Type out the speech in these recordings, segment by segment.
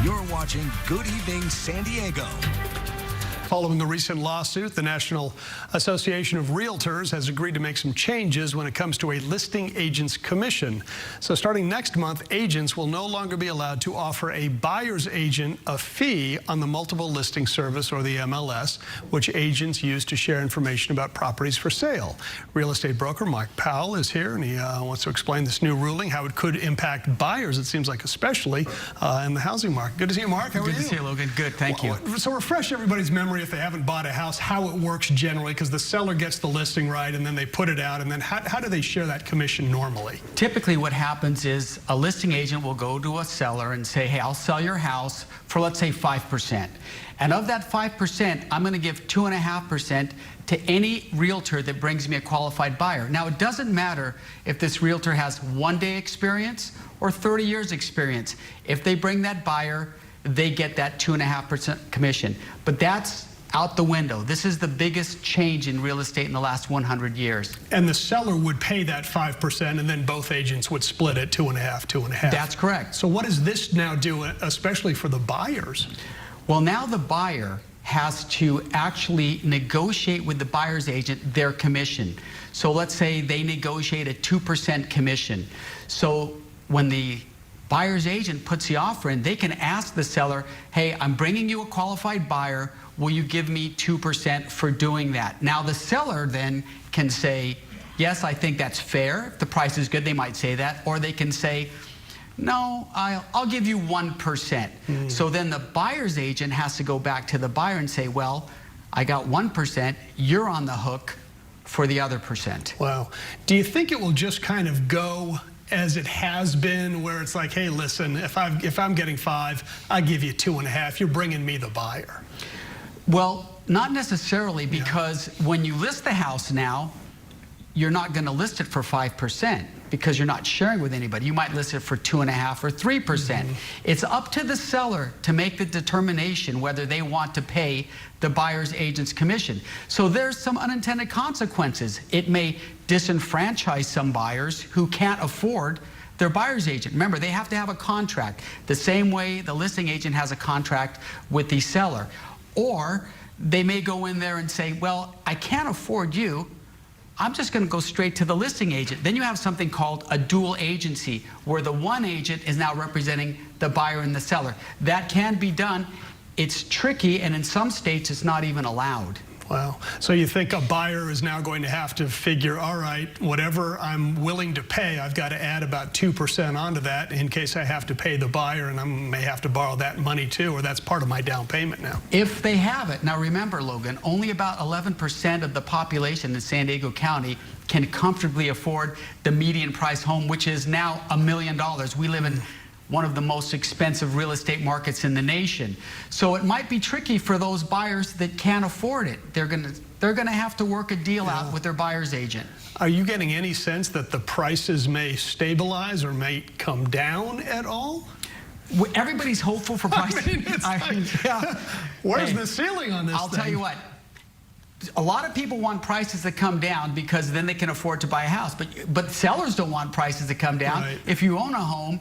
You're watching Good Evening San Diego. Following the recent lawsuit, the National Association of Realtors has agreed to make some changes when it comes to a listing agent's commission. So starting next month, agents will no longer be allowed to offer a buyer's agent a fee on the multiple listing service, or the MLS, which agents use to share information about properties for sale. Real estate broker Mike Powell is here, and he wants to explain this new ruling, how it could impact buyers, it seems like, especially in the housing market. Good to see you, Mark. How are you? Good to see you, Logan. Good, thank you. So refresh everybody's memory, if they haven't bought a house, how it works generally, because the seller gets the listing right and then they put it out, and then how do they share that commission normally? Typically what happens is a listing agent will go to a seller and say, hey, I'll sell your house for, let's say, 5%. And of that 5%, I'm going to give 2.5% to any realtor that brings me a qualified buyer. Now, it doesn't matter if this realtor has 1 day experience or 30 years experience. If they bring that buyer, they get that 2.5% commission. But that's out the window. This is the biggest change in real estate in the last 100 years. And the seller would pay that 5%, and then both agents would split it 2.5, 2.5. That's correct. So what does this now do, especially for the buyers? Well, now the buyer has to actually negotiate with the buyer's agent their commission. So let's say they negotiate a 2% commission. So when the buyer's agent puts the offer in, they can ask the seller, hey, I'm bringing you a qualified buyer. Will you give me 2% for doing that? Now, the seller then can say, yes, I think that's fair. If the price is good, they might say that. Or they can say, no, I'll give you 1%. So then the buyer's agent has to go back to the buyer and say, well, I got 1%. You're on the hook for the other percent. Wow. Do you think it will just kind of go as it has been, where it's like, hey, listen, if I'm getting 5, I give you 2.5. You're bringing me the buyer? Well, not necessarily, because when you list the house now, you're not going to list it for 5% because you're not sharing with anybody. You might list it for 2.5 or 3%. It's up to the seller to make the determination whether they want to pay the buyer's agent's commission. So there's some unintended consequences. It may disenfranchise some buyers who can't afford their buyer's agent. Remember, they have to have a contract, the same way the listing agent has a contract with the seller. Or they may go in there and say, well, I can't afford you. I'm just going to go straight to the listing agent. Then you have something called a dual agency, where the one agent is now representing the buyer and the seller. That can be done. It's tricky, and in some states, it's not even allowed. Wow. So you think a buyer is now going to have to figure, all right, whatever I'm willing to pay, I've got to add about 2% onto that in case I have to pay the buyer, and I may have to borrow that money too, or that's part of my down payment now. If they have it. Now remember, Logan, only about 11% of the population in San Diego County can comfortably afford the median price home, which is now $1 million. We live in one of the most expensive real estate markets in the nation. So it might be tricky for those buyers that can't afford it. They're gonna have to work a deal out with their buyer's agent. Are you getting any sense that the prices may stabilize or may come down at all? Everybody's hopeful for prices. Where's the ceiling on this I'll thing? tell you what. A lot of people want prices to come down because then they can afford to buy a house. But sellers don't want prices to come down. Right. If you own a home,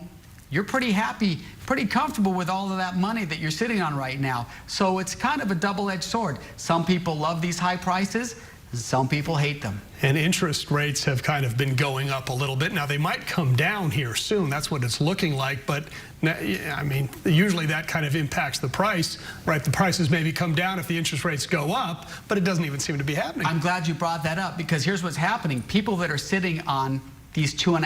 you're pretty happy, pretty comfortable with all of that money that you're sitting on right now. So it's kind of a double-edged sword. Some people love these high prices, and some people hate them. And interest rates have kind of been going up a little bit. Now, they might come down here soon. That's what it's looking like. But, I mean, usually that kind of impacts the price, right? The prices maybe come down if the interest rates go up, but it doesn't even seem to be happening. I'm glad you brought that up, because here's what's happening. People that are sitting on these 2.5%,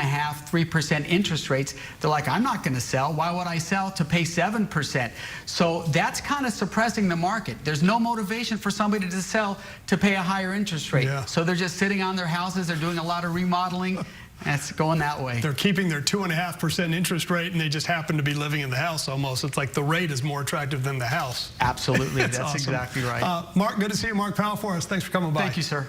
3% interest rates, they're like, I'm not going to sell. Why would I sell to pay 7%? So that's kind of suppressing the market. There's no motivation for somebody to sell to pay a higher interest rate. Yeah. So they're just sitting on their houses. They're doing a lot of remodeling. And it's going that way. They're keeping their 2.5% interest rate, and they just happen to be living in the house almost. It's like the rate is more attractive than the house. Absolutely. That's awesome. Exactly right. Mark, good to see you. Mark Powell for us. Thanks for coming by. Thank you, sir.